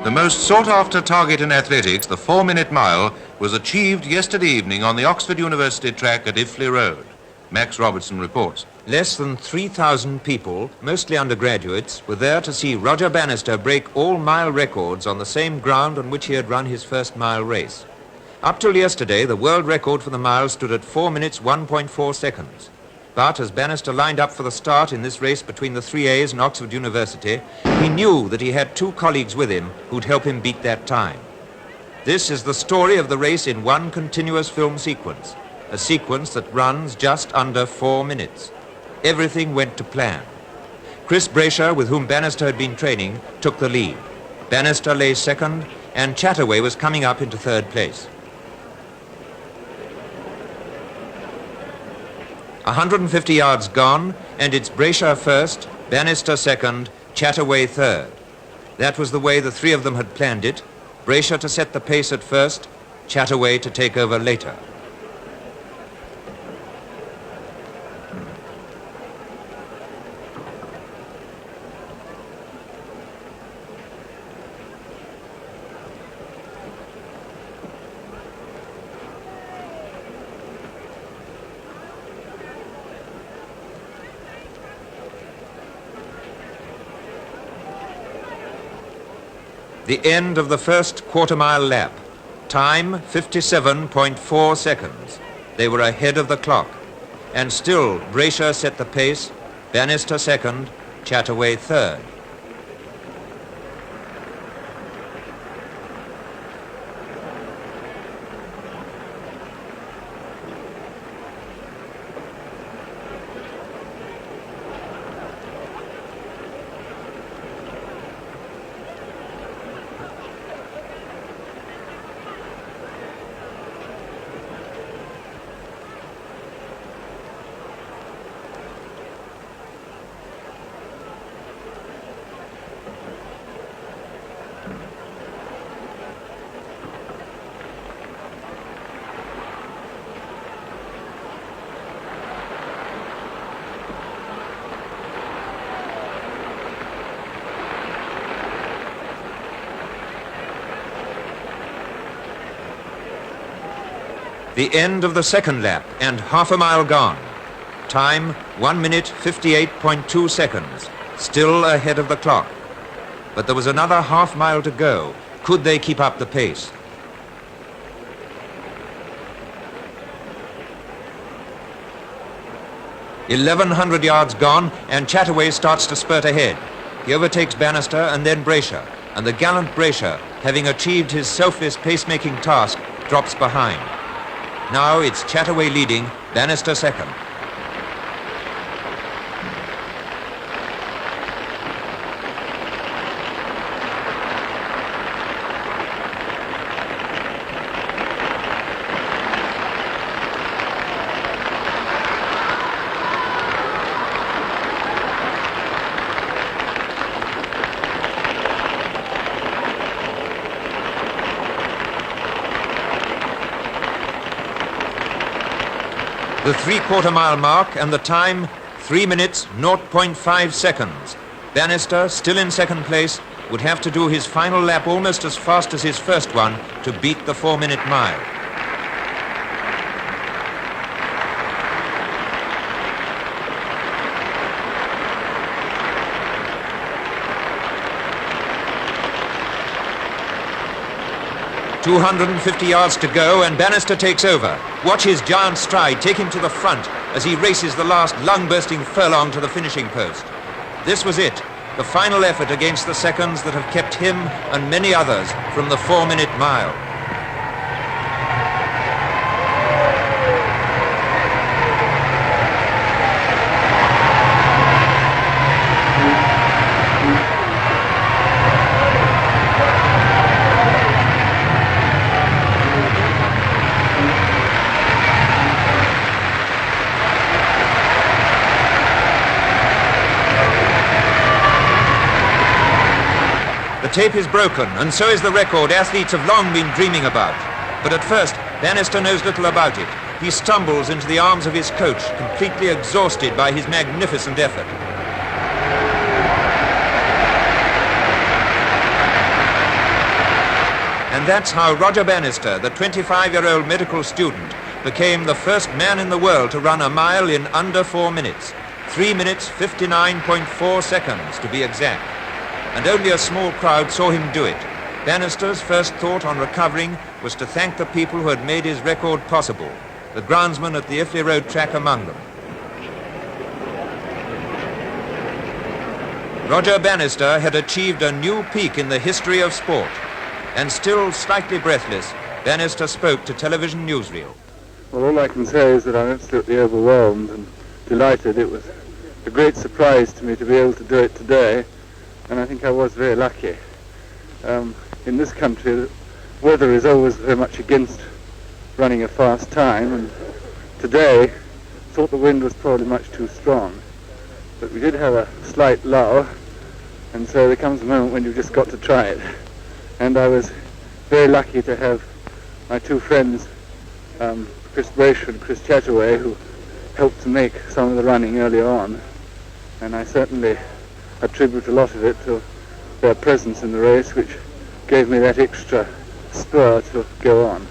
The most sought-after target in athletics, the 4-minute mile, was achieved yesterday evening on the Oxford University track at Iffley Road. Max Robertson reports. Less than 3,000 people, mostly undergraduates, were there to see Roger Bannister break all mile records on the same ground on which he had run his first mile race. Up till yesterday, the world record for the mile stood at 4 minutes 1.4 seconds. But as Bannister lined up for the start in this race between the 3As and Oxford University, he knew that he had two colleagues with him who'd help him beat that time. This is the story of the race in one continuous film sequence, a sequence that runs just under 4 minutes. Everything went to plan. Chris Brasher, with whom Bannister had been training, took the lead. Bannister lay second, and Chataway was coming up into third place. 150 yards gone, and it's Brasher first, Bannister second, Chataway third. That was the way the three of them had planned it. Brasher to set the pace at first, Chataway to take over later. The end of the first quarter-mile lap. Time, 57.4 seconds. They were ahead of the clock. And still, Brasher set the pace, Bannister second, Chataway third. The end of the second lap and half a mile gone. Time, 1 minute 58.2 seconds. Still ahead of the clock. But there was another half mile to go. Could they keep up the pace? "1,100 yards gone, and Chataway starts to spurt ahead. He overtakes Bannister and then Brasher, and the gallant Brasher, having achieved his selfless pacemaking task, drops behind. Now it's Chataway leading, Bannister second. The three-quarter mile mark and the time, 3 minutes, 0.5 seconds. Bannister, still in second place, would have to do his final lap almost as fast as his first one to beat the 4-minute mile. "250 yards to go, and Bannister takes over. Watch his giant stride take him to the front as he races the last lung-bursting furlong to the finishing post. This was it, the final effort against the seconds that have kept him and many others from the 4-minute mile. The tape is broken, and so is the record athletes have long been dreaming about. But at first, Bannister knows little about it. He stumbles into the arms of his coach, completely exhausted by his magnificent effort. And that's how Roger Bannister, the 25-year-old medical student, became the first man in the world to run a mile in under 4 minutes. 3 minutes, 59.4 seconds to be exact. And only a small crowd saw him do it. Bannister's first thought on recovering was to thank the people who had made his record possible, the groundsmen at the Iffley Road track among them. Roger Bannister had achieved a new peak in the history of sport. And still slightly breathless, Bannister spoke to television newsreel. Well, all I can say is that I'm absolutely overwhelmed and delighted. It was a great surprise to me to be able to do it today, and I think I was very lucky. In this country, the weather is always very much against running a fast time, and today I thought the wind was probably much too strong. But we did have a slight lull, and so there comes a moment when you've just got to try it. And I was very lucky to have my two friends, Chris Brayshaw and Chris Chataway, who helped to make some of the running earlier on. And I certainly attribute a lot of it to their presence in the race, which gave me that extra spur to go on.